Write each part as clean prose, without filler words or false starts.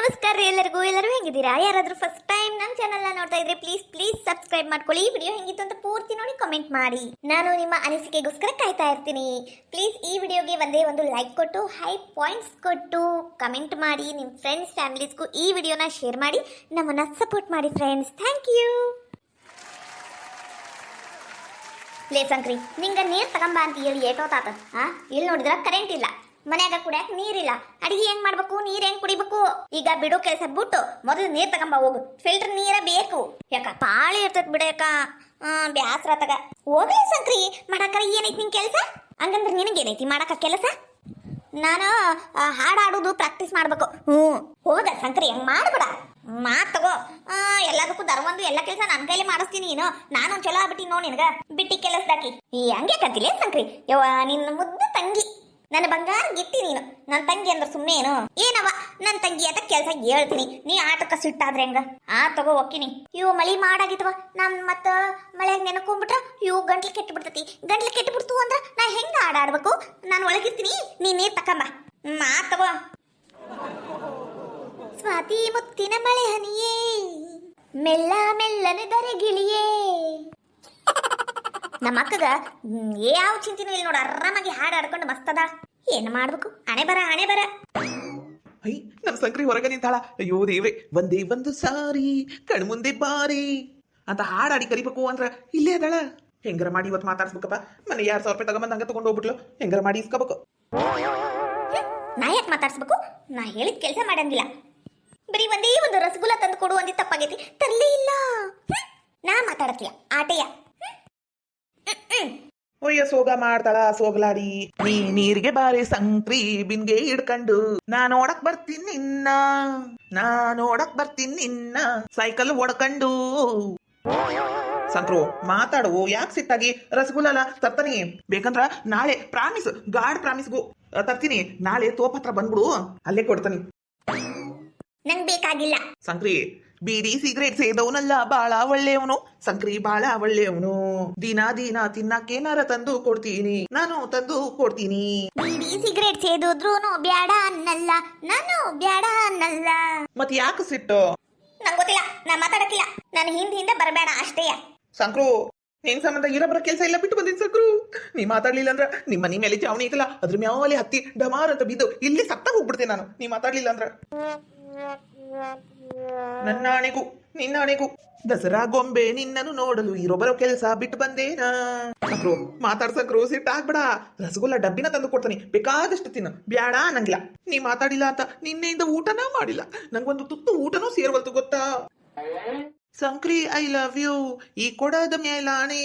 ನಮಸ್ಕಾರ ರೀ ಎಲ್ಲರೂ ಹೆಂಗಿದ್ದೀರಾ? ಯಾರಾದರೂ ಫಸ್ಟ್ ಟೈಮ್ ನಮ್ಮ ಚಾನಲ್ನ ನೋಡ್ತಾ ಇದ್ರೆ ಪ್ಲೀಸ್ ಸಬ್ಸ್ಕ್ರೈಬ್ ಮಾಡ್ಕೊಳ್ಳಿ. ಈ ವಿಡಿಯೋ ಹೆಂಗಿತ್ತು ಅಂತ ಪೂರ್ತಿ ನೋಡಿ ಕಮೆಂಟ್ ಮಾಡಿ. ನಾನು ನಿಮ್ಮ ಅನಿಸಿಕೆಗೋಸ್ಕರ ಕಾಯ್ತಾ ಇರ್ತೀನಿ. ಪ್ಲೀಸ್ ಈ ವಿಡಿಯೋಗೆ ಒಂದೇ ಒಂದು ಲೈಕ್ ಕೊಟ್ಟು ಹೈ ಪಾಯಿಂಟ್ಸ್ ಕೊಟ್ಟು ಕಮೆಂಟ್ ಮಾಡಿ. ನಿಮ್ಮ ಫ್ರೆಂಡ್ಸ್ ಫ್ಯಾಮಿಲೀಸ್ಗೂ ಈ ವಿಡಿಯೋನ ಶೇರ್ ಮಾಡಿ ನಮ್ಮನ್ನ ಸಪೋರ್ಟ್ ಮಾಡಿ ಫ್ರೆಂಡ್ಸ್. Thank you. ಲೇ ಸಂಕ್ರಿ, ನಿಂಗೆ ನೀರು ತಗೊಂಬ ಅಂತ ಹೇಳಿ ಏಟೋತಾತ. ಇಲ್ಲಿ ನೋಡಿದ್ರ ಕರೆಂಟ್ ಇಲ್ಲ, ಮನ್ಯಾಗ ಕುಡಿಯಕ್ ನೀರಿಲ್ಲ, ಅಡಿಗೆ ಹೆಂಗ್ ಮಾಡ್ಬೇಕು, ನೀರ್ ಹೆಂಗ್ ಕುಡಿಬೇಕು? ಈಗ ಬಿಡು ಕೆಲಸ ಬಿಟ್ಟು ಮೊದಲು ನೀರ್ ತಗೊಂಬ ಹೋಗು. ಫಿಲ್ಟರ್ ನೀರ ಬೇಕು. ಯಾಕ ಪಾಳಿ ಇರ್ತದ ಬಿಡಕ, ಬ್ಯಾಸ್ರ ತಗ ಹೋಗ್ಲಿ. ಸಂಕ್ರಿ ಮಾಡಾಕ ಏನೈತಿ ನಿನ್ ಕೆಲಸ? ಹಂಗಂದ್ರೆ ನಿನಗೇನೈತಿ ಮಾಡಾಕ ಕೆಲಸ? ನಾನು ಹಾಡಾಡೋದು ಪ್ರಾಕ್ಟೀಸ್ ಮಾಡ್ಬೇಕು. ಹೋಗ ಸಂಕ್ರಿ, ಹಂಗ್ ಮಾಡ್ಬೇಡ. ಮಾತ್ ತಗೋ. ಎಲ್ಲದಕ್ಕೂ ದರ್ವಂದು ಎಲ್ಲ ಕೆಲಸ ನನ್ನ ಕೈಲಿ ಮಾಡಿಸ್ತೀನಿ. ನಾನು ಚಲೋ ಆಗ್ಬಿಟ್ಟಿ ನೋಡಿ ನಿನಗ ಬಿಟ್ಟಿ ಕೆಲಸದಾಕಿ. ಹಂಗೆ ಕತ್ತಿಲೇ ಸಂಕ್ರಿ, ಯವ್ವ ನಿನ್ನ ಮುದ್ದು ತಂಗಿ, ನನ್ನ ಬಂಗಾರ ಗಿಟ್ಟಿ ನೀನು. ನನ್ನ ತಂಗಿ ಅಂದ್ರೆ ಸುಮ್ಮನೆ ಏನು ಏನವ? ನನ್ನ ತಂಗಿ ಅಂತ ಕೆಲಸ ಹೇಳ್ತೀನಿ, ನೀ ಆಟಕ್ಕ ಸಿಟ್ಟಾದ್ರೆ ಹೆಂಗ? ತಗೋ ಹೋಗ್ತೀನಿ. ಇವು ಮಳಿ ಮಾಡಾಗಿತ್ವ, ನಮ್ ಮತ್ತ ಮಳೆಯಾಗ ನೆನಕೊಂಡ್ಬಿಟ್ರ ಇವು ಗಂಟ್ಲು ಕೆಟ್ಟು ಕೆಟ್ಟಬಿಡ್ತು ಅಂದ್ರ ನಾ ಹೆಂಗ ಆಡಾಡ್ಬೇಕು? ನಾನು ಒಳಗಿರ್ತೀನಿ, ನೀ ನೀರ್ ತಕಂಬ. ತಗೋ. ಸ್ವಾತಿ ಮುತ್ತಿನ ಮಳೆ ಹನಿಯೇ, ಮೆಲ್ಲನೆ ಧರೆಗಿಳಿಯೇ. ನಮ್ಮ ಅಕ್ಕಗ ಯಾವ ಚಿಂತಿನೂ ಇಲ್ಲ ನೋಡ, ಆರಾಮಾಗಿ ಹಾಡು ಆಡ್ಕೊಂಡು ಮಸ್ತದ. ಏನ್ ಮಾಡ್ಬೇಕು? ಹಣೆ ಬರ. ಐ ನಮ್ಮ ಸಂಕ್ರಿ ಹೊರಗೆ ನಿಂತಾಳ. ಅಯ್ಯೋ ದೇವ್ರೆ, ಒಂದೇ ಒಂದು ಸಾರಿ ಕಣ್ಮುಂದೆ ಬಾರಿ ಅಂತ ಹಾಡಾಡಿ ಕರಿಬೇಕು ಅಂದ್ರ ಇಲ್ಲೇ ಅದಳ. ಹೆಂಗಾರ ಮಾಡಿ ಇವತ್ತು ಮಾತಾಡ್ಸ್ಬೇಕಪ್ಪ. ಮನೆ 2,000 ರೂಪಾಯಿ ತಗೊಂಬಂದ್ ಹಂಗ ತಗೊಂಡು ಹೋಗ್ಬಿಟ್ಲು. ಹೆಂಗಾರ ಮಾಡಿ ಇಸ್ಕೋಬೇಕು. ನಾ ಯಾಕೆ ಮಾತಾಡ್ಸ್ಬೇಕು? ನಾ ಹೇಳಿದ ಕೆಲಸ ಮಾಡಂಗಿಲ್ಲ. ಬರೀ ಒಂದೇ ಒಂದು ರಸಗುಲ್ಲ ತಂದು ಕೊಡು ಅಂದಿ ತಪ್ಪಾಗೈತಿ, ತರ್ಲೇ ಇಲ್ಲ. ನಾ ಮಾತಾಡತ್ತೀಯ ಆಟೆಯ. ಒಯ್ಯ ಸೋಗ ಮಾಡ್ತಾಳ ಸೋಗಲಾಡಿ. ನೀ ನೀರಿಗೆ ಬಾರಿ ಸಂಕ್ರಿ ಬಿನ್ಗೆ ಹಿಡ್ಕೊಂಡು, ನಾನೋಡಕ್ ಬರ್ತೀನಿ ನಿನ್ನ ಸೈಕಲ್ ಓಡ್ಕೊಂಡು. ಸಂಕ್ರು ಮಾತಾಡು, ಯಾಕೆ ಸಿಟ್ಟಾಗಿ? ರಸಗುಲ್ಲ ತರ್ತಾನಿ, ಬೇಕಂದ್ರ ನಾಳೆ ಪ್ರಾಮಿಸ್, ಗಾಡ್ ಪ್ರಾಮಿಸ್ಗೂ ತರ್ತೀನಿ. ನಾಳೆ ತೋಪ್ ಹತ್ರ ಬಂದ್ಬಿಡು, ಅಲ್ಲೇ ಕೊಡ್ತಾನಿ. ನಂಗ್ ಬೇಕಾಗಿಲ್ಲ. ಸಂಕ್ರಿ ಬೀಡಿ ಸಿಗರೇಟ್ ಸೇದವನಲ್ಲ, ಬಾಳ ಒಳ್ಳೆಯವನು. ಸಂಕ್ರಿ ಬಾಳ ಒಳ್ಳೆಯವನು. ದಿನ ತಿನ್ನಕ್ಕೇನಾರ ತಂದು ಕೊಡ್ತೀನಿ, ನಾನು ತಂದು ಕೊಡ್ತೀನಿ. ಬೀಡಿ ಸಿಗರೇಟ್ ಸೇದಿದ್ರು ಬ್ಯಾಡ ಅನ್ನಲ್ಲ, ನಾನು ಬ್ಯಾಡ ಅನ್ನಲ್ಲ. ಮತ್ ಯಾಕೆ ಸಿಟ್ಟು? ನಂಗೆ ಗೊತ್ತಿಲ್ಲ, ನಾ ಮಾತಾಡಕ್ಕಿಲ್ಲ. ನಾನು ಹಿಂದೆ ಬರಬೇಡ ಅಷ್ಟೇಯ. ಸಂಕ್ರು ನಿನ್ ಸಂಬಂಧ ಇರಬರ ಕೆಲಸ ಎಲ್ಲ ಬಿಟ್ಟು ಬಂದಿನ್ ಸಂಕ್ರು. ನೀ ಮಾತಾಡ್ಲಿಲ್ಲ ಅಂದ್ರ ನಿಮ್ಮ ಮನಿ ಮೇಲೆ ಚಾವಣಿ ಐತಲ್ಲ, ಅದ್ರ ಮ್ಯಾಲೆ ಹತ್ತಿ ಡಮಾರ್ ಅಂತ ಬಿದ್ದು ಇಲ್ಲಿ ಸತ್ತ ಹೋಗ್ಬಿಡ್ತೇನೆ ನಾನು, ನೀ ಮಾತಾಡ್ಲಿಲ್ಲ ಅಂದ್ರ. ನಿನ್ನಾಣೆಗೂ ದಸರಾ ಗೊಂಬೆ ನಿನ್ನನ್ನು ನೋಡಲು ಇರೊಬ್ಬರ ಕೆಲಸ ಬಿಟ್ಟು ಬಂದೇನಾ. ಸಂಕ್ರು ಮಾತಾಡ್ಸಕ್ರು ಸಿಟ್ಟ ಆಗ್ಬೇಡ. ರಸಗುಲ್ಲ ಡಬ್ಬಿನ ತಂದು ಕೊಡ್ತಾನೆ, ಬೇಕಾದಷ್ಟು ತಿನ್ನು, ಬ್ಯಾಡ ಅನ್ನಂಗಿಲ್ಲ. ನೀ ಮಾತಾಡಿಲ್ಲ ಅಂತ ನಿನ್ನೆಯಿಂದ ಊಟನ ಮಾಡಿಲ್ಲ, ನಂಗೊಂದು ತುತ್ತು ಊಟನೂ ಸೇರ್ವಲ್ತು ಗೊತ್ತಾ. ಸಂಕ್ರಿ ಐ ಲವ್ ಯು, ಈ ಕೊಡದ ಮೇಲಾಣೆ.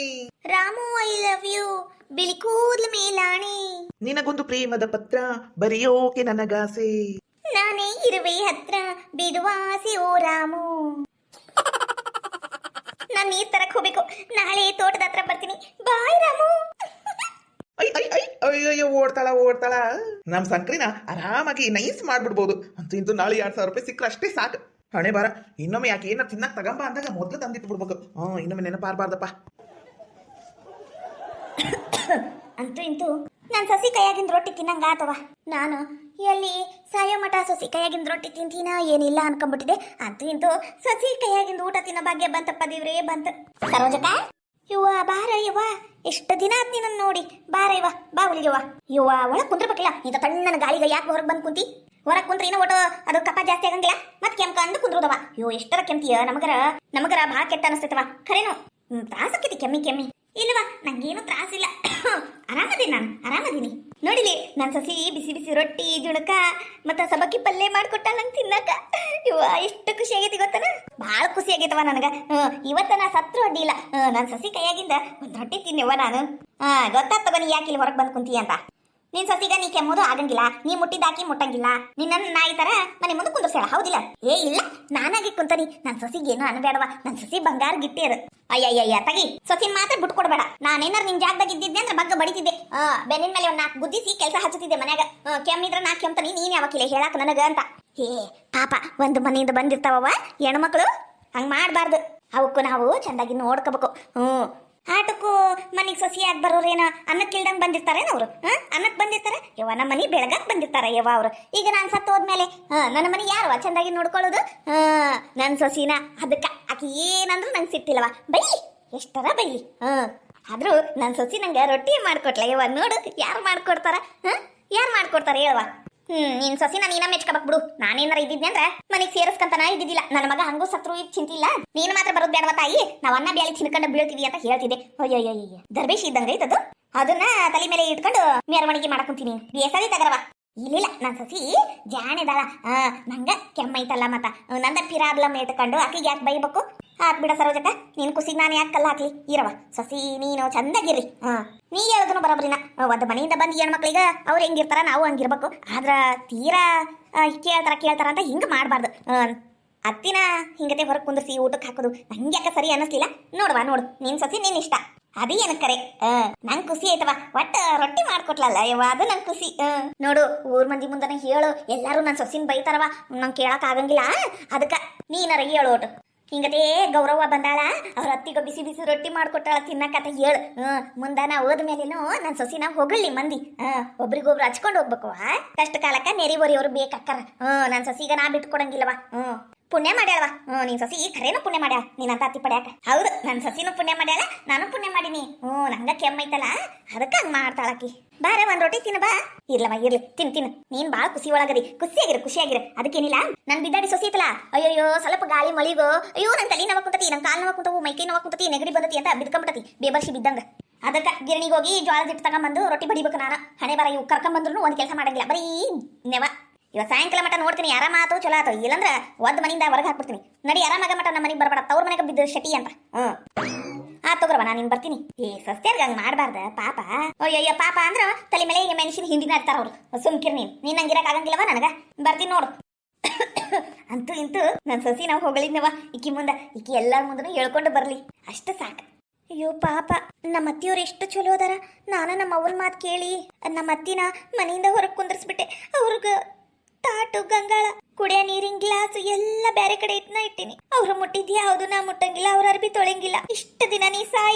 ರಾಮು ಐ ಲವ್ ಯು, ಬಿಳಿ ಕೂದ್ಲ ಮೇಲಾಣೆ. ನಿನಗೊಂದು ಪ್ರೇಮದ ಪತ್ರ ಬರೆಯೋಕೆ ನನಗಾಸೆ, ನಾನೇ ಇರುವೆ ಹತ್ರ ಬಿಡುವಾಸಿ ಓ ರಾಮು. ನಾನು ನೀರ್ ತರಕ್ ಹೋಗ್ಬೇಕು, ನಾಳೆ ತೋಟದ ಹತ್ರ ಬರ್ತೀನಿ. ಬಾಯ್ ರಾಮು. ಅಯ್ಯಯ್ಯೋ ಓಡ್ತಾಳ. ನಮ್ ಸಂಕ್ರಿನ ಆರಾಮಾಗಿ ನೈಸ್ ಮಾಡ್ಬಿಡ್ಬೋದು. ಅಂತೂ ಇಂತೂ ನಾಳೆ 2,000 ರೂಪಾಯಿ ಸಿಕ್ಕರೆ ಅಷ್ಟೇ ಸಾಕು. ಹಣೆ ಬಾರ. ಇನ್ನೊಮ್ಮೆ ಯಾಕೆ ಏನಾರು ತಿನ್ನಕ್ ತಗಂಬ ಅಂದಾಗ ಮೊದ್ಲು ತಂದಿಟ್ಟು ಬಿಡ್ಬೇಕು. ಇನ್ನೊಮ್ಮೆ ನೆನಪಾರ್ಬಾರ್ದಪ್ಪ. ಅಂತೂ ಇಂತೂ ನಾನು ಸಸಿ ಕೈಯಾಗಿಂದ ರೊಟ್ಟಿ ತಿನ್ನಂಗ ಆತವ. ನಾನು ಎಲ್ಲಿ ಸಾಯೋ ಮಠ ಸಸಿ ಕೈಯಾಗಿಂದ ರೊಟ್ಟಿ ತಿಂತೀನ ಏನಿಲ್ಲ ಅನ್ಕೊಂಡ್ಬಿಟ್ಟಿದೆ. ಅಂತೂ ಇಂತೂ ಸಸಿ ಕೈಯಾಗಿಂದ ಊಟ ತಿನ್ನೋ ಭಾಗ್ಯ ಬಂತಪ್ಪ ದೇವ್ರೇ ಬಂತ. ಸರೋಜಕ ಯುವ ಬಾರ ಯವ್ವ, ಎಷ್ಟು ದಿನ ಆತ್ ನೀನನ್ನ ನೋಡಿ. ಬಾರ ಯವ್ವ, ಬಾ ಉಳಿಯವ್ವ. ಯುವ ಒಳಗ್ ಕುಂದ್ರಬೇಕಿಲ್ಲ, ಇಂಥ ತಣ್ಣನ ಗಾಳಿಗೆ ಯಾಕೆ ಹೊರಗೆ ಬಂದು ಕುಂತಿ? ಹೊರಗೆ ಕುಂತ್ರೆ ಏನೋ ಒಟ್ಟು ಅದು ಕಪ ಜಾಸ್ತಿ ಆಗಂಗಿಲ್ಲ, ಮತ್ ಕೆಂಕಂಡು ಕುಂದ್ರೋದವ. ಎಷ್ಟರ ಕೆಂತೀಯ? ನಮಗರ ಭಾಳ ಕೆಟ್ಟ ಅನಿಸ್ತೈತವ. ಖರೇನು ತ್ರಾಸಕ್ಕೈತಿ ಕೆಮ್ಮಿ. ಇಲ್ವಾ, ನಂಗೇನು ತ್ರಾಸಿಲ್ಲ. ಆರಾಮದೀನಿ ನೋಡಿಲಿ. ನನ್ನ ಸಸಿ ಬಿಸಿ ರೊಟ್ಟಿ ಜುಣಕ ಮತ್ತ ಸಬಕ್ಕಿ ಪಲ್ಯ ಮಾಡ್ಕೊಟ್ಟ ನಂಗೆ ತಿನ್ನಕ. ಎಷ್ಟು ಖುಷಿ ಆಗೈತಿ ಗೊತ್ತನ? ಭಾಳ ಖುಷಿ ಆಗೈತವ ನನಗ. ಇವತ್ತ ನಾ ಸತ್ರು ಅಡ್ಡಿಲ್ಲ, ನನ್ನ ಸಸಿ ಕೈಯಾಗಿಂದ ಒಂದ್ ರೊಟ್ಟಿ ತಿನ್ನಿವ ನಾನು. ಗೊತ್ತಾಗ್ತವ ನೀ ಯಾಕೆ ಇಲ್ಲಿ ಹೊರಗೆ ಬಂದು ಕುಂತೀಯ ಅಂತ. ನಿನ್ ಸಸಿಗ ನೀ ಕೆಮ್ಮೋದು ಆಗಂಗಿಲ್ಲ, ನೀ ಮುಟ್ಟಿದಾಕಿ ಮುಟ್ಟಂಗಿಲ್ಲ. ನಿನ್ನ ನಾಯಿ ತರ ಮನೆ ಮುಂದೆ ಕುಂದ್ರಸ್ಯಾಳ, ಹೌದಿಲ್ಲ? ಇಲ್ಲ, ನಾನಾಗಿ ಕುಂತನಿ. ನನ್ ಸಸಿಗೇನು ಅನ್ಬೇಡವ, ನನ್ ಸಸಿ ಬಂಗಾರ ಗಿಟ್ಟಿಯರು. ಅಯ್ಯಯ್ಯ ತಗಿ, ಸಸಿನ್ ಮಾತ್ರ ಬಿಟ್ಟು ಕೊಡ್ಬೇಡ. ನಾನೇನಾರು ನಿನ್ ಜಾಗದಾಗ ಇದ್ದಿದ್ದೆ ಅಂದ್ರೆ ಬಗ್ಗ ಬಡಿತಿದ್ದೆ. ಬೆನ್ನಿನ ಮೇಲೆ ಒಂದ್ 4 ಗುದ್ದಿಸಿ ಕೆಲಸ ಹಚ್ಚುತ್ತಿದ್ದೆ ಮನ್ಯಾಗ. ಕೆಮ್ಮಿದ್ರ ನಾ ಕೆಮ್ತಾನಿ, ನೀನ್ ಯಾವಕ್ಕಿಲ್ಲ ಹೇಳಾಕ ನನಗ ಅಂತ. ಪಾಪ ಒಂದು ಮನೆಯಿಂದ ಬಂದಿರ್ತಾವವ ಹೆಣ್ಮಕ್ಳು, ಹಂಗ್ ಮಾಡ್ಬಾರ್ದು. ಅವಕ್ಕೂ ನಾವು ಚಂದಾಗಿ ನೋಡ್ಕೋಬೇಕು. ಆಟಕ್ಕೂ ಮನೆಗೆ ಸೊಸಿಯಾಗಿ ಬರೋರೇನ ಅನ್ನಕ್ಕೆ ಇಲ್ದಂಗೆ ಬಂದಿರ್ತಾರೇನ ಅವರು ಅನ್ನಕ್ಕೆ ಬಂದಿರ್ತಾರೆ ಯವ್ವ ನಮ್ಮ ಮನೆ ಬೆಳಗಕ್ಕೆ ಬಂದಿರ್ತಾರೆ ಯವ್ವ ಅವರು ಈಗ ನಾನು ಸತ್ತು ಹೋದ್ಮೇಲೆ ನನ್ನ ಮನೆ ಯಾರು ಚಂದಾಗಿ ನೋಡ್ಕೊಳ್ಳೋದು ನನ್ನ ಸೊಸಿನ ಅದಕ್ಕೆ ಆಕೆ ಏನಂದ್ರೂ ನಂಗೆ ಸಿಟ್ಟಿಲ್ಲವ ಬೈಲಿ ಎಷ್ಟರ ಬೈಲಿ ಆದ್ರೂ ನನ್ನ ಸೊಸಿ ನಂಗೆ ರೊಟ್ಟಿ ಮಾಡ್ಕೊಟ್ಲ ಯವ್ವ ನೋಡು ಯಾರು ಮಾಡ್ಕೊಡ್ತಾರ ಯಾರು ಮಾಡ್ಕೊಡ್ತಾರೆ ಹೇಳವ ನೀನ್ ಸೊಸಿನ ನೀನ ಮೆಚ್ಕೋಬೇಕು ಬಿಡು ನಾನೇನಾರ ಇದ್ದಿದ್ದೆ ಅಂದ್ರೆ ಮನೆಗೆ ಸೇರಿಸ್ಕಂತನ ಇದ್ದಿದ್ದಿಲ್ಲ ನನ್ನ ಮಗ ಹಂಗೂ ಸತ್ರು ಚಿಂತಿಲ್ಲ ನೀನು ಮಾತ್ರ ಬರೋದು ಬೇಡವ ತಾಯಿ ನಾವ್ ಅನ್ನ ಬ್ಯಾಳಿ ತಿನ್ಕೊಂಡು ಬೀಳ್ತೀವಿ ಅಂತ ಹೇಳ್ತಿದ್ದೆ ಅಯ್ಯಯ್ಯಯ್ಯ ದರ್ಬೇಶಿ ಇದ್ದಂಗೆ ಐತದು ಅದನ್ನ ತಲೆ ಮೇಲೆ ಇಟ್ಕೊಂಡು ಮೆರವಣಿಗೆ ಮಾಡಕೊಂತೀನಿ ಬೇಸದಿ ತಗರವ ಇಲ್ಲ ನನ್ನ ಸಸಿ ಜಾಣೆದಾಳ ನಂಗ ಕೆಮ್ಮೈತಲ್ಲ ಮತ್ತ ನಂದ ಪಿರಾಬ್ಲಮ್ ಇಟ್ಕೊಂಡು ಆಕಿಗೆ ಯಾಕೆ ಬೈಬೇಕು ಬಿಡ ಸರೋಜಕ್ಕ ನೀನ್ ಕುಸಿಗ್ ನಾನು ಯಾಕೆ ಕಲ್ಲ ಹಾಕ್ಲಿ ಇರವ ಸಸಿ ನೀನು ಚಂದಾಗಿರ್ರಿ ನೀ ಹೇಳೋದನು ಬರೋಬ್ರಿನ ಒಂದು ಮನೆಯಿಂದ ಬಂದು ಹೆಣ್ಮಕ್ಳಿಗೆ ಅವ್ರು ಹೆಂಗಿರ್ತಾರ ನಾವು ಹಂಗಿರ್ಬೇಕು ಆದ್ರ ತೀರಾ ಕೇಳ್ತಾರ ಅಂತ ಹಿಂಗ ಮಾಡ್ಬಾರ್ದು ಅತ್ತಿನ ಹಿಂಗತೆ ಹೊರಗೆ ಕುಂದಿಸಿ ಊಟಕ್ಕೆ ಹಾಕೋದು ನಂಗೆ ಯಾಕೆ ಸರಿ ಅನ್ನಿಸ್ಲಿಲ್ಲ ನೋಡು ನಿನ್ ಸಸಿ ನಿನ್ ಇಷ್ಟ ಅದೇ ಏನ ಕರೆ ನಂಗೆ ಖುಷಿ ಆಯ್ತವ ಒಟ್ಟ ರೊಟ್ಟಿ ಮಾಡ್ಕೊಟ್ಲಲ್ಲ ಯವ್ವ ಅದು ನಂಗೆ ಖುಷಿ ನೋಡು ಊರ್ ಮಂದಿ ಮುಂದನ ಹೇಳು ಎಲ್ಲಾರು ನನ್ನ ಸೊಸಿನ ಬೈತಾರವ ನಂಗೆ ಕೇಳಕ್ ಆಗಂಗಿಲ್ಲ ಅದಕ್ಕ ನೀನರ ಹೇಳು ಒಟ್ಟು ಹಿಂಗದೇ ಗೌರವ ಬಂದಾಳ ಅವ್ರ ಅತ್ತಿಗ ಬಿಸಿ ಬಿಸಿ ರೊಟ್ಟಿ ಮಾಡ್ಕೊಟ್ಟಾಳ ತಿನ್ನಕತ್ತ ಹೇಳು ಮುಂದ ನಾ ಹೋದ್ಮೇಲೇನು ನನ್ನ ಸೊಸಿನ ಹೊಗಳ್ಳಿ ಮಂದಿ ಒಬ್ರಿಗೊಬ್ರು ಹಚ್ಕೊಂಡು ಹೋಗ್ಬೇಕು ಕಷ್ಟ ಕಾಲಕ್ಕ ನೆರಿವರಿಯವ್ರು ಬೇಕಕ್ಕಾರ ನನ್ನ ಸೊಸಿಗ ನಾ ಬಿಟ್ಕೊಡಂಗಿಲ್ಲವ ಪುಣ್ಯ ಮಾಡ್ಯಾಳವ ನಿನ್ ಸೊಸಿ ಖರೇನು ಪುಣ್ಯ ಮಾಡ್ಯಾಳ ನೀನಂತ ಅತ್ತಿ ಪಡ್ಯಾಕ ಹೌದು ನನ್ನ ಸೊಸಿನೂ ಪುಣ್ಯ ಮಾಡ್ಯಾಳ ನಾನು ಪುಣ್ಯ ಮಾಡೀನಿ ನಂಗ ಕೆಮ್ಮೈತಲ್ಲ ಅದಕ್ಕೆ ಹಂಗ ಮಾಡ್ತಾಳಕಿ ಬಾರ ಒಂದ್ ರೊಟ್ಟಿ ತಿನ್ನ ಬಾ ಇರ್ಲವ ಇರ್ಲಿ ತಿನ್ ನೀನ್ ಬಾಳ ಖುಷಿ ಒಳಗದಿ ಖುಷಿಯಾಗಿರ ಅದಕ್ಕೇನಿಲ್ಲ ನನ್ ಬಿದ್ದಾಡಿ ಸೊಸಿ ಐತಲ್ಲ ಅಯ್ಯೋ ಸ್ವಲ್ಪ ಗಾಳಿ ಮಳಿಗೋ ಅಯ್ಯೋ ನನ್ ತಲೆ ನೋವ ಕುಂತತಿ ನನ್ ಕಾಲ್ ನೋವ ಕುಂತವು ಮೈಕೈ ನೋವ ಕುಂತತಿ ನೆಗಡಿ ಬಂದತಿ ಅಂತ ಬಿದ್ಕೊಂಡ್ಬಿಟ್ಟತಿ ಬೇಬರ್ಸಿ ಬಿದ್ದಂಗ ಅದಕ್ಕ ಗಿರಣಿಗೆ ಹೋಗಿ ಜ್ವಾಳದ ಹಿಟ್ಟು ತಗೊಂಬಂದು ರೊಟ್ಟಿ ಬಡಿಬೇಕು ನಾನು ಹಣೆ ಬರ ಇವು ಕರ್ಕೊಂಬಂದ್ರು ಒಂದ್ ಕೆಲಸ ಮಾಡಂಗಿಲ್ಲ ಬರೀ ನೆವ ಇವಾಗ ಸಾಯಂಕಾಲ ಮಟ ನೋಡ್ತೀನಿ ಆರಾಮಾತು ಚಲೋ ಆತು ಇಲ್ಲಂದ್ರ ಒದ್ ಮನಿಂದ ಹೊರಗೆ ಹಾಕ್ಬಿಡ್ತೀನಿ ನಡಿ ಆರಾಮಾಗ ಮಟ ನಮ್ಮ ಮನೆಗೆ ಬರಬೇಡ ತವ್ರ ಮನೆಗೆ ಬಿದ್ದು ಶಟಿ ಅಂತ ತಗೋರವ ನಾನು ಬರ್ತೀನಿ ಸಸ್ತ್ಯಾರ್ಗ ಹಂಗ ಮಾಡ್ಬಾರ್ದ ಪಾಪ ಅಯ್ಯಯ್ಯ ಪಾಪ ಅಂದ್ರ ತಲೆ ಮೇಲೆ ಈಗ ಮೆಣಸಿನ ಹಿಂದಿನ ಇರ್ತಾರ ಅವ್ರು ಸುಮ್ಕಿರ್ ನೀನ್ ಹಂಗಿರಕ್ ಆಗಂಗಿಲ್ಲವ ನನಗ ಬರ್ತೀನಿ ನೋಡು ಅಂತೂ ಇಂತೂ ನನ್ ಸಸಿ ನಾವು ಹೊಗಳಿದ್ನವ ಇಕ್ಕಿ ಮುಂದ ಇಕ್ಕಿ ಎಲ್ಲಾರ ಮುಂದನು ಹೇಳ್ಕೊಂಡು ಬರ್ಲಿ ಅಷ್ಟು ಸಾಕು ಅಯ್ಯೋ ಪಾಪ ನಮ್ಮ ಅತ್ತಿಯವ್ರು ಎಷ್ಟು ಚಲೋ ಅದಾರ ನಾನು ನಮ್ಮ ಅವ್ವನ ಮಾತು ಕೇಳಿ ನಮ್ಮ ಅತ್ತಿನ ಮನೆಯಿಂದ ಹೊರಗೆ ಕುಂದರ್ಸ್ಬಿಟ್ಟೆ ಅವ್ರಿಗ ತಾಟು ಗಂಗಾಳ ಕುಡಿಯ ನೀರಿನ ಗ್ಲಾಸ್ ಎಲ್ಲ ಬೇರೆ ಕಡೆ ಇಟ್ಟಿನಿ ಅವ್ರು ಮುಟ್ಟಿದ್ ಯಾವ್ದು ನಾ ಮುಟ್ಟಂಗಿಲ್ಲ ಅವ್ರ ಅರ್ಬಿ ತೊಳೆಂಗಿಲ್ಲ ಇಷ್ಟ ದಿನ ನೀ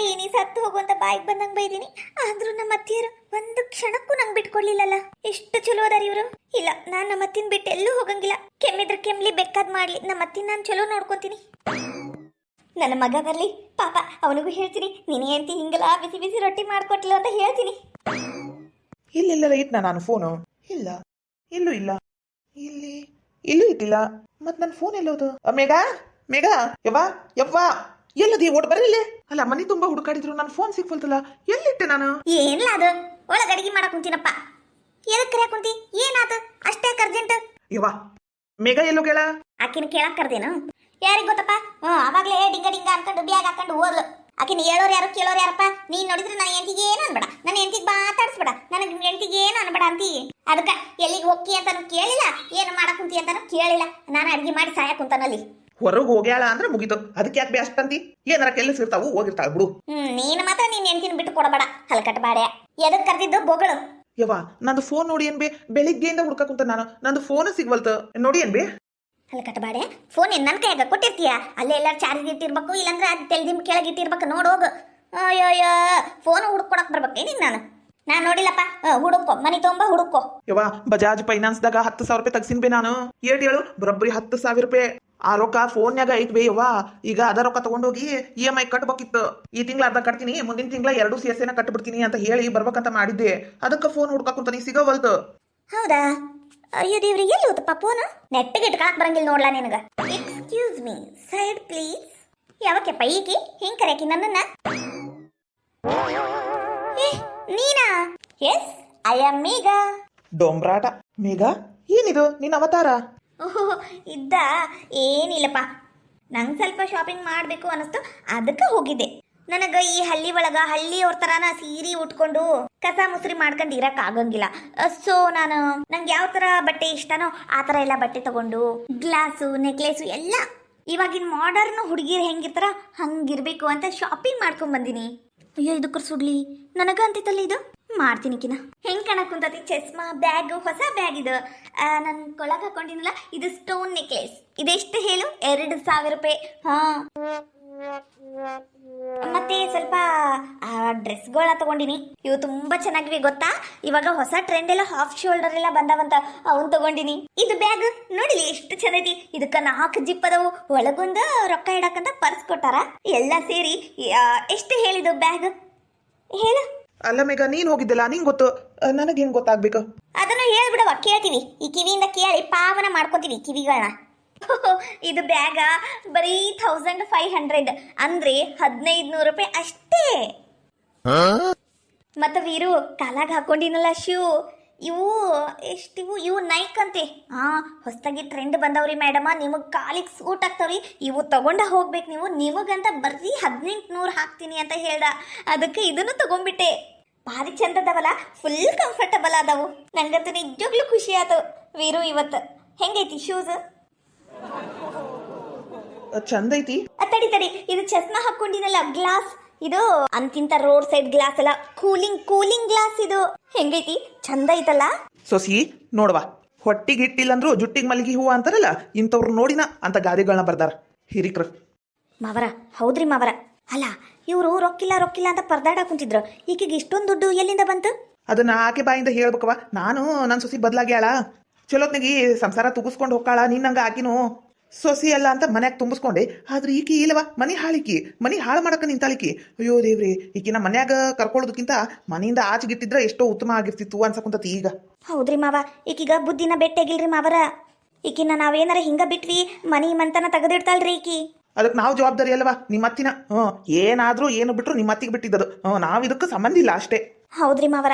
ಸತ್ತು ಹೋಗುವಂತ ಬಾಯಿಗೆ ಬಂದಂಗ್ ಬೈದಿನಿ ಆದ್ರೂ ನಮ್ಮ ಅತ್ತಿಯರು ಒಂದು ಕ್ಷಣಕ್ಕೂ ನಂಗೆ ಬಿಟ್ಕೊಡ್ಲಿಲ್ಲಲ್ಲ ಎಷ್ಟು ಚಲೋ ಅದಾರ ಇವ್ರು ಇಲ್ಲ ನಾನ್ ನಮ್ಮ ಅತ್ತಿನ ಬಿಟ್ಟು ಎಲ್ಲೂ ಹೋಗಂಗಿಲ್ಲ ಕೆಮ್ಮಿದ್ರ ಕೆಮ್ಲಿ ಬೇಕಾದ್ ಮಾಡ್ಲಿ ನಮ್ಮ ಅತ್ತಿನ ನಾನು ಚಲೋ ನೋಡ್ಕೊಂತೀನಿ ನನ್ನ ಮಗ ಬರ್ಲಿ ಪಾಪ ಅವನಿಗೂ ಹೇಳ್ತೀನಿ ನೀನೇ ಅಂತಿ ಹಿಂಗಲ್ಲ ಬಿಸಿ ಬಿಸಿ ರೊಟ್ಟಿ ಮಾಡ್ಕೊಟ್ಲು ಅಂತ ಹೇಳ್ತೀನಿ ಇಲ್ಲೆಲ್ಲ ಇಟ್ನ ನಾನು ಫೋನು ಇಲ್ಲ ಇಲ್ಲೂ ಇಲ್ಲ ಇಲ್ಲೂ ಇಟ್ಟಿಲ್ಲ ಮತ್ ನನ್ನ ಫೋನ್ ಎಲ್ಲೋದು ಮೇಘಾ ಯವ್ವ ಎಲ್ಲದಿ ಓಡ್ ಬರಲಿಲ್ಲ ಅಲ್ಲ ಮನಿ ತುಂಬಾ ಹುಡುಕಾಡಿದ್ರು ನನ್ನ ಫೋನ್ ಸಿಕ್ವಲ್ತಲ್ಲ ಎಲ್ಲಿಟ್ಟೆ ನಾನು ಏನಿಲ್ಲ ಅದು ಒಳಗ ಅಡಿಗೆ ಮಾಡಕ್ ಕುಂತೀನಪ್ಪ ಎದಕ್ ಕರ್ಯಾಕ್ ಕುಂತಿ ಏನಾತ ಅಷ್ಟೇ ಅರ್ಜೆಂಟ್ ಯವ್ವ ಮೇಘಾ ಎಲ್ಲೋ ಕೇಳ ಆಕಿನ ಕೇಳಕ್ ಕರ್ದೇನು ಯಾರಿಗ್ ಗೊತ್ತಪ್ಪ ಅವಾಗ್ಲೇ ಡಿಂಗ ಅನ್ಕೊಂಡು ಬ್ಯಾಗ್ ಹಾಕೊಂಡು ಹೋದ್ಲು ಆಕಿನ ಹೇಳೋರು ಯಾರು ಕೇಳೋರು ಯಾರಪ್ಪ ನೀನ್ ನೋಡಿದ್ರೆ ನನ್ನ ಹೆಂಡತಿಗೆ ಏನು ಅನ್ಬೇಡ ನನ್ನ ಹೆಂಡತಿಗೆ ಮಾತಾಡ್ಸ್ಬೇಡ ನನಗೆ ಹೆಂಡತಿಗೆ ಏನು ಅನ್ಬೇಡ ಅಂತಿ ಅದಕ್ಕ ಎಲ್ಲಿಗೆ ಹೋಗಿ ಅಂತಾನು ಕೇಳಿಲ್ಲ ಏನು ಮಾಡಕ್ ಕುಂತಿ ಅಂತಾನು ಕೇಳಿಲ್ಲ ನಾನು ಅಡ್ಗೆ ಮಾಡಿ ಸಾಯ ಕುಂತಾನಲ್ಲಿ ಹೊರಗೆ ಹೋಗ್ಯಾಳ ಅಂದ್ರೆ ಮುಗಿತು ಅದಕ್ಕೆ ಯಾಕೆ ಬ್ಯಾಸ್ಟ್ ಅಂತಿ ಏನಾರ ಕೆಲಸ ಇರ್ತಾವು ಹೋಗಿರ್ತಾಳ ಬಿಡು ನೀನು ಮಾತ್ರ ನೀನ್ ಹೆಂಡತಿನ ಬಿಟ್ಟು ಕೊಡಬೇಡ ಹಲ್ಕಟ್ ಬಾಡೆ ಎದಕ್ ಕರ್ದಿದ್ದು ಬೊಗಳು ಯವ್ವ ನಂದು ಫೋನ್ ನೋಡಿ ಏನ್ ಬೇ ಬೆಳಿಗ್ಗೆಯಿಂದ ಹುಡ್ಕ ಕುಂತ ನಾನು ನಂದು ಫೋನ್ ಸಿಗ್ವಲ್ತ ನೋಡಿ ಏನ್ ಬೇ ಹಲ್ಕಟ್ ಬಾಡೆ ಫೋನ್ ನನ್ನ ಕೈಯಾಗ ಕೊಟ್ಟಿರ್ತೀಯ ಅಲ್ಲೇ ಎಲ್ಲಾರು ಚಾರ್ಜ್ ಇಟ್ಟಿರ್ಬೇಕು ಇಲ್ಲಾಂದ್ರೆ ಅದು ತೆಲ್ದಿಮ್ ಕೆಳಗೆ ಇಟ್ಟಿರ್ಬೇಕು ನೋಡೋಗು ಅಯ್ಯೋ ಫೋನ್ ಹುಡ್ಕೊಡಕ್ ಬರ್ಬೇಕೇನಿ ನಾನು ನೋಡಿಲ್ಲಪ್ಪ ಹುಡುಕೋ ಮನಿ ತೊಂಬ ಹುಡುಕೋ ಯವ್ವ ಬಜಾಜ್ ಫೈನಾನ್ಸ್ದಾಗ 10,000 ರೂಪಾಯಿ ತಗ್ಸಿನ್ ಬೇ ನಾನು ಹೇಳು ಬರೋಬ್ಬರಿ 10,000 ರೂಪಾಯಿ ಆ ರೊಕ್ಕ ಫೋನ್ಯಾಗ ಐತ್ ಬೇ ಯವ್ವ ಈಗ ಅದ ರೊಕ್ಕ ತಗೊಂಡೋಗಿ EMI ಕಟ್ಬೇಕಿತ್ತು ಈ ತಿಂಗಳ ಅರ್ಧ ಕಟ್ತೀನಿ ಮುಂದಿನ ತಿಂಗಳ 2 CSನ ಕಟ್ಬಿಡ್ತೀನಿ ಅಂತ ಹೇಳಿ ಬರ್ಬೇಕಂತ ಮಾಡಿದ್ದೆ ಅದಕ್ಕೆ ಫೋನ್ ಹುಡ್ಕಾಕುಂತ ನೀ ಸಿಗವಲ್ತು ಹೌದಾ ಅಯ್ಯೋ ದೇವ್ರಿ ಎಲ್ಲಿ ಹೋತಪ್ಪ ಫೋನ್ ನೆಟ್ಟಿಗೆ ಇಟ್ಕೊಳಕ್ ಬರಂಗಿಲ್ಲ ನೋಡ್ಲಾ ನಿನಗ ಎಕ್ಸ್ಕ್ಯೂಸ್ ಮೀ ಸೈಡ್ ಪ್ಲೀಸ್ ಯಾವಕ್ಕೆಪ್ಪ ಈಕಿ ಹಿಂಗ್ ಕರೆಯಕಿ ನನ್ನನ್ನ ನೀನಾ ಎಸ್ ಐ ಆಮ್ ಮೇಘಾ ಡೊಂಬ್ರಾಟ ಮೇಘಾ ಏನಿದು ನಿನ್ನ ಅವತಾರ ಓಹೋ ಇದ್ದ ಏನಿಲ್ಲಪ್ಪ ನಂಗೆ ಸ್ವಲ್ಪ ಶಾಪಿಂಗ್ ಮಾಡಬೇಕು ಅನ್ನಿಸ್ತು ಅದಕ್ಕೆ ಹೋಗಿದ್ದೆ ನನಗೆ ಈ ಹಳ್ಳಿ ಒಳಗ ಹಳ್ಳಿಯವ್ರ ತರಾನ ಸೀರೆ ಉಟ್ಕೊಂಡು ಕಸ ಮುಸ್ರಿ ಮಾಡ್ಕೊಂಡು ಇರಕ್ ಆಗಂಗಿಲ್ಲ ಸೊ ನಂಗೆ ಯಾವ ತರ ಬಟ್ಟೆ ಇಷ್ಟನೋ ಆ ತರ ಎಲ್ಲ ಬಟ್ಟೆ ತಗೊಂಡು ಗ್ಲಾಸು ನೆಕ್ಲೇಸು ಎಲ್ಲ ಇವಾಗಿನ ಮಾಡರ್ನ್ ಹುಡುಗಿರು ಹೆಂಗಿರ್ತಾರ ಹಂಗಿರ್ಬೇಕು ಅಂತ ಶಾಪಿಂಗ್ ಮಾಡ್ಕೊಂಡ್ ಬಂದಿನಿ ಅಯ್ಯೋ ಇದಕ್ಕೂ ಸುಡ್ಲಿ ನನಗ ಅಂತಿತ್ತಲ್ಲ ಇದು ಮಾಡ್ತೀನಿ ಕಿನ ಹೆಂಗ್ ಕಾಣಕ್ ಕುಂತತಿ ಚಸ್ಮಾ ಬ್ಯಾಗ್ ಹೊಸ ಬ್ಯಾಗ್ ಇದು ನನ್ ಕೊಳಕ್ ಹಾಕೊಂಡಿನಲ್ಲ ಇದು ಸ್ಟೋನ್ ನೆಕ್ಲೇಸ್ ಇದೆಷ್ಟು ಹೇಳು 2,000 ರೂಪಾಯಿ ಮತ್ತೆ ಸ್ವಲ್ಪ ಡ್ರೆಸ್ಗಳನ್ನ ತಗೊಂಡಿನಿ. ಇವು ತುಂಬಾ ಚೆನ್ನಾಗಿವೆ ಗೊತ್ತಾ. ಇವಾಗ ಹೊಸ ಟ್ರೆಂಡ್ ಎಲ್ಲ ಹಾಫ್ ಶೋಲ್ಡರ್ ಎಲ್ಲ ಬಂದವಂತ, ಅವನ್ ತಗೊಂಡಿನಿ. ಇದು ಬ್ಯಾಗ್ ನೋಡಿಲಿ ಎಷ್ಟು ಚೆನ್ನಾಗಿ. ಇದಕ್ಕ 4 ಜಿಪ್ ಅದಾವು, ಒಳಗೊಂದು ರೊಕ್ಕ ಇಡಕ್ಕಂತ ಪರ್ಸ್ ಕೊಟ್ಟಾರ. ಎಲ್ಲ ಸೇರಿ ಎಷ್ಟು ಹೇಳಿದು ಬ್ಯಾಗ್ ಹೇಳು. ಅಲ್ಲ ಮೇಘ, ನೀನ್ ಹೋಗಿದ್ದಲ್ಲ, ನಿಂಗೆ ಗೊತ್ತು, ನನಗೆ ಹೆಂಗ್ ಗೊತ್ತಾಗ್ಬೇಕು? ಅದನ್ನ ಹೇಳ್ಬಿಡವ, ಕೇಳ್ತೀವಿ. ಈ ಕಿವಿಯಿಂದ ಕೇಳಿ ಪಾವನ ಮಾಡ್ಕೊತೀವಿ ಕಿವಿಗಳನ್ನ. ಇದು ಬ್ಯಾಗ ಬರೀ 1500 ಅಂದ್ರೆ 1500 ರೂಪಾಯಿ ಅಷ್ಟೇ. ಮತ್ತ ವೀರು ಕಾಲಾಗ ಹಾಕೊಂಡಿನಲ್ಲ ಶೂ, ಇವು ಎಷ್ಟಿವು? ಇವು ನೈಕ್ ಅಂತೆ. ಹೊಸದಾಗಿ ಟ್ರೆಂಡ್ ಬಂದವ್ರಿ ಮೇಡಮ, ನಿಮಗ್ ಕಾಲಿಗೆ ಸೂಟ್ ಆಗ್ತಾವ್ರಿ, ಇವು ತಗೊಂಡ ಹೋಗ್ಬೇಕು ನೀವು. ನಿಮಗಂತ ಬರೀ 1800 ಹಾಕ್ತೀನಿ ಅಂತ ಹೇಳ್ದ. ಅದಕ್ಕೆ ಇದನ್ನು ತಗೊಂಡ್ಬಿಟ್ಟೆ. ಭಾರಿ ಚಂದ ಅದಾವಲ್ಲ, ಫುಲ್ ಕಂಫರ್ಟಬಲ್ ಅದಾವು. ನಂಗಂತೂ ನಿಜವಾಗ್ಲೂ ಖುಷಿ ಆಯ್ತು ವೀರು. ಇವತ್ತು ಹೆಂಗೈತಿ ಶೂಸ್? ಚಂದ ಐತಿ. ತಡಿ, ಇದು ಚಸ್ಮಾ ಹಾಕೊಂಡಿನಲ್ಲ ಗ್ಲಾಸ್, ಇದು ಅಂತಿಂತ ರೋಡ್ ಸೈಡ್ ಗ್ಲಾಸ್ ಅಲ್ಲ, ಕೂಲಿಂಗ್ ಗ್ಲಾಸ್. ಇದು ಹೆಂಗೈತಿ? ಚಂದ ಐತಲ್ಲ ಸೊಸಿ. ನೋಡ್ವಾ, ಹೊಟ್ಟಿಗೆ ಹಿಟ್ಟಿಲ್ಲಂದ್ರು ಜುಟ್ಟಿಗೆ ಮಲ್ಲಿಗೆ ಹೂವು ಅಂತಾರಲ್ಲ, ಇಂಥವ್ರು ನೋಡಿನ ಅಂತ ಗಾದೆಗಳನ್ನ ಬರ್ದಾರ ಹಿರಿಕ್ರು. ಮಾವರ, ಹೌದ್ರಿ ಮಾವರ. ಅಲ್ಲ, ಇವರು ರೊಕ್ಕಿಲ್ಲ ಅಂತ ಪರದಾಡ ಕುಂತಿದ್ರು. ಈಕೆಗೆ ಇಷ್ಟೊಂದು ದುಡ್ಡು ಎಲ್ಲಿಂದ ಬಂತು? ಅದನ್ನ ಆಕೆ ಬಾಯಿಂದ ಹೇಳ್ಬೇಕವ. ನಾನು ನನ್ನ ಸೊಸಿ ಬದಲಾಗ್ಯಾಳ, ಚಲೋತ್ನಿಗೆ ಸಂಸಾರ ತುಗಿಸ್ಕೊಂಡು ಹೋಗ್ಕಾಳ. ನಿನ್ನಂಗ ಆಕಿನು ಸೊಸಿ ಅಲ್ಲ ಅಂತ ಮನ್ಯಾಗ ತುಂಬಿಸ್ಕೊಂಡೆ. ಆದ್ರೆ ಈಕಿ ಇಲ್ಲವ, ಮನಿ ಹಾಳು ಮಾಡಕ ನಿಂತಾಳಿಕಿ. ಅಯ್ಯೋ ದೇವ್ರಿ, ಈಕಿನ ಮನ್ಯಾಗ ಕರ್ಕೊಳ್ಳೋದಕ್ಕಿಂತ ಮನೆಯಿಂದ ಆಚೆಗಿಟ್ಟಿದ್ರ ಎಷ್ಟೋ ಉತ್ತಮ ಆಗಿರ್ತಿತ್ತು ಅನ್ಸಕುಂತತಿ ಈಗ. ಹೌದ್ರಿ ಮಾವ, ಈಕೀಗ ಬುದ್ಧಿನ ಬೆಟ್ಟಾಗಿಲ್ರಿ ಮಾವರ. ಈಕಿನ ನಾವೇನಾರ ಹಿಂಗ ಬಿಟ್ವಿ, ಮನಿ ಮಂತನ ತೆಗೆದಿಡ್ತಾಳ್ರಿ ಈಕಿ. ಅದಕ್ಕೆ ನಾವು ಜವಾಬ್ದಾರಿ ಅಲ್ವಾ ನಿಮ್ಮತ್ತಿನ. ಏನಾದ್ರೂ ಏನು ಬಿಟ್ರು ನಿಮ್ಮತ್ತಿಗೆ ಬಿಟ್ಟಿದ್ದದು. ನಾವ್ ಇದಕ್ಕೆ ಸಂಬಂಧ ಇಲ್ಲ ಅಷ್ಟೇ. ಹೌದ್ರಿ ಮಾವರ.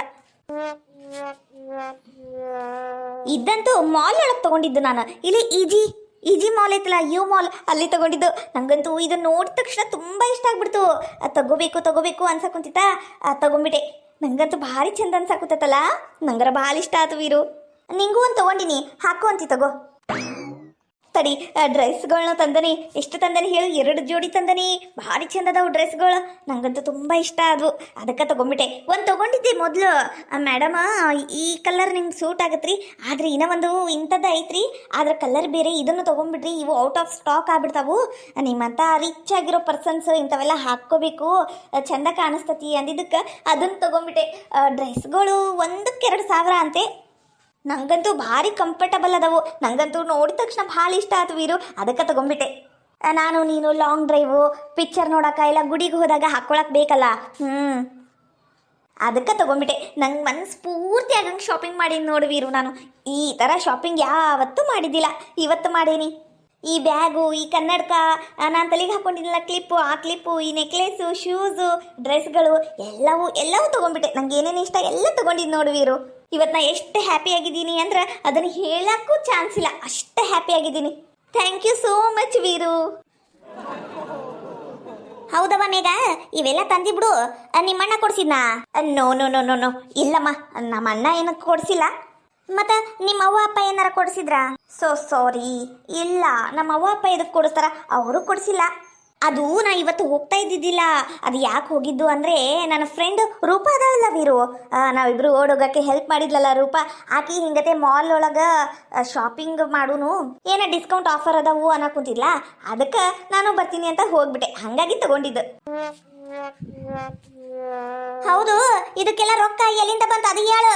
ಇದ್ದಂತೂ ಮಾಲ್ ಒಳಗೆ ತಗೊಂಡಿದ್ದು ನಾನು. ಇಲ್ಲಿ ಈಜಿ ಮಾಲ್ ಐತಲ್ಲ, ಯು ಮಾಲ್, ಅಲ್ಲಿ ತಗೊಂಡಿದ್ದು. ನಂಗಂತೂ ಇದನ್ನ ನೋಡಿದ ತಕ್ಷಣ ತುಂಬಾ ಇಷ್ಟ ಆಗ್ಬಿಡ್ತು. ತಗೋಬೇಕು ಅನ್ಸಕುಂತಿತ್ತ, ತಗೊಂಡ್ಬಿಟ್ಟೆ. ನಂಗಂತೂ ಭಾರಿ ಚಂದ ಅನ್ಸಕುತ್ತಲ್ಲ, ನಂಗರ ಭಾಳ ಇಷ್ಟ ಆಯ್ತು ವೀರು. ನಿಂಗೂ ಒಂದು ತಗೊಂಡಿನಿ, ಹಾಕು ಅಂತಿ ತಗೋ. ತಡಿ, ಡ್ರೆಸ್ಗಳನ್ನ ತಂದನಿ. ಎಷ್ಟು ತಂದನಿ ಹೇಳು? 2 ಜೋಡಿ ತಂದನಿ. ಭಾರಿ ಚಂದ ಅದಾವು ಡ್ರೆಸ್ಗಳು, ನಂಗಂತೂ ತುಂಬಾ ಇಷ್ಟ ಆದ್ವು. ಅದಕ್ಕೆ ತಗೊಂಡ್ಬಿಟ್ಟೆ. ಒಂದು ತಗೊಂಡಿದ್ದೆ ಮೊದಲು, ಮೇಡಮ ಈ ಕಲರ್ ನಿಮ್ಗೆ ಸೂಟ್ ಆಗತ್ರಿ, ಆದ್ರೆ ಇನ್ನೂ ಒಂದು ಇಂಥದ್ದು ಐತ್ರಿ, ಆದ್ರೆ ಕಲರ್ ಬೇರೆ, ಇದನ್ನು ತಗೊಂಡ್ಬಿಡ್ರಿ, ಇವು ಔಟ್ ಆಫ್ ಸ್ಟಾಕ್ ಆಗ್ಬಿಡ್ತಾವು. ನಿಮ್ಮಂತ ರಿಚ್ ಆಗಿರೋ ಪರ್ಸನ್ಸ್ ಇಂಥವೆಲ್ಲ ಹಾಕ್ಕೋಬೇಕು, ಚಂದ ಕಾಣಿಸ್ತತಿ ಅಂದಿದ್ದಕ್ಕೆ ಅದನ್ನು ತಗೊಂಡ್ಬಿಟ್ಟೆ. ಡ್ರೆಸ್ಗಳು 1,2,000 ಅಂತೆ. ನಂಗಂತೂ ಭಾರಿ ಕಂಫರ್ಟಬಲ್ ಅದಾವು. ನಂಗಂತೂ ನೋಡಿದ ತಕ್ಷಣ ಭಾಳ ಇಷ್ಟ ಆಯ್ತು ವೀರು, ಅದಕ್ಕೆ ತಗೊಂಡ್ಬಿಟ್ಟೆ. ನಾನು ನೀನು ಲಾಂಗ್ ಡ್ರೈವು, ಪಿಕ್ಚರ್ ನೋಡಕ, ಇಲ್ಲ ಗುಡಿಗೆ ಹೋದಾಗ ಹಾಕೊಳಕ್ ಬೇಕಲ್ಲ, ಅದಕ್ಕೆ ತಗೊಂಡ್ಬಿಟ್ಟೆ. ನಂಗೆ ಮನಸ್ಫೂರ್ತಿ ಆಗಂಗೆ ಶಾಪಿಂಗ್ ಮಾಡೀನಿ ನೋಡು ವೀರು. ನಾನು ಈ ಥರ ಶಾಪಿಂಗ್ ಯಾವತ್ತೂ ಮಾಡಿದ್ದಿಲ್ಲ, ಇವತ್ತು ಮಾಡೀನಿ. ಈ ಬ್ಯಾಗು, ಈ ಕನ್ನಡಕ, ನಾನು ತಲೆಗೆ ಹಾಕೊಂಡಿದ್ದಿಲ್ಲ ಕ್ಲಿಪ್ಪು, ಆ ಕ್ಲಿಪ್ಪು, ಈ ನೆಕ್ಲೆಸು, ಶೂಸು, ಡ್ರೆಸ್ಗಳು ಎಲ್ಲವೂ ತೊಗೊಂಡ್ಬಿಟ್ಟೆ. ನಂಗೆ ಏನೇನು ಇಷ್ಟ ಎಲ್ಲ ತೊಗೊಂಡಿದ್ದು ನೋಡು ವೀರು. ಇವತ್ತು ನಾ ಎಷ್ಟು ಹ್ಯಾಪಿ ಆಗಿದ್ದೀನಿ ಅಂದ್ರೆ ಅದನ್ನು ಹೇಳಕ್ಕೂ ಚಾನ್ಸ್ ಇಲ್ಲ, ಅಷ್ಟು ಹ್ಯಾಪಿ ಆಗಿದ್ದೀನಿ. Thank you so much Veeru. ಹೌದವ ಮೇಘ, ಇವೆಲ್ಲ ತಂದಿಬಿಡು. ನಿಮ್ಮಣ್ಣ ಕೊಡ್ಸಿದ್ನಾ? ನೋ ಇಲ್ಲಮ್ಮ, ನಮ್ಮ ಅಣ್ಣ ಏನಕ್ಕೆ ಕೊಡ್ಸಿಲ್ಲ. ಮತ್ತೆ ನಿಮ್ಮ ಅವ್ವ ಅಪ್ಪ ಏನಾರ ಕೊಡಿಸಿದ್ರಾ? ಸಾರಿ, ಇಲ್ಲ, ನಮ್ಮ ಅವ್ವ ಅಪ್ಪ ಇದಕ್ಕೆ ಕೊಡಿಸ್ತಾರ, ಅವರು ಕೊಡಿಸಿಲ್ಲ. ಅದು ನಾ ಇವತ್ತು ಹೋಗ್ತಾ ಇದ್ದಿದ್ದಿಲ್ಲ. ಅದು ಯಾಕೆ ಹೋಗಿದ್ದು ಅಂದರೆ, ನನ್ನ ಫ್ರೆಂಡ್ ರೂಪಾ ಅದಲ್ಲ ವೀರು, ನಾವಿಬ್ರು ಓಡೋಗಕ್ಕೆ ಹೆಲ್ಪ್ ಮಾಡಿದ್ಲಲ್ಲ ರೂಪಾ, ಆಕಿ ಹಿಂಗತೆ ಮಾಲ್ ಒಳಗೆ ಶಾಪಿಂಗ್ ಮಾಡೋನು, ಏನೋ ಡಿಸ್ಕೌಂಟ್ ಆಫರ್ ಅದಾವು ಅನ್ನೋ ಕುಂತಿದ್ಲ. ಅದಕ್ಕೆ ನಾನು ಬರ್ತೀನಿ ಅಂತ ಹೋಗ್ಬಿಟ್ಟೆ, ಹಾಗಾಗಿ ತಗೊಂಡಿದ್ದು. ಹೌದು, ಇದಕ್ಕೆಲ್ಲ ರೊಕ್ಕ ಎಲ್ಲಿಂದ ಬಂತು ಅದು ಹೇಳು.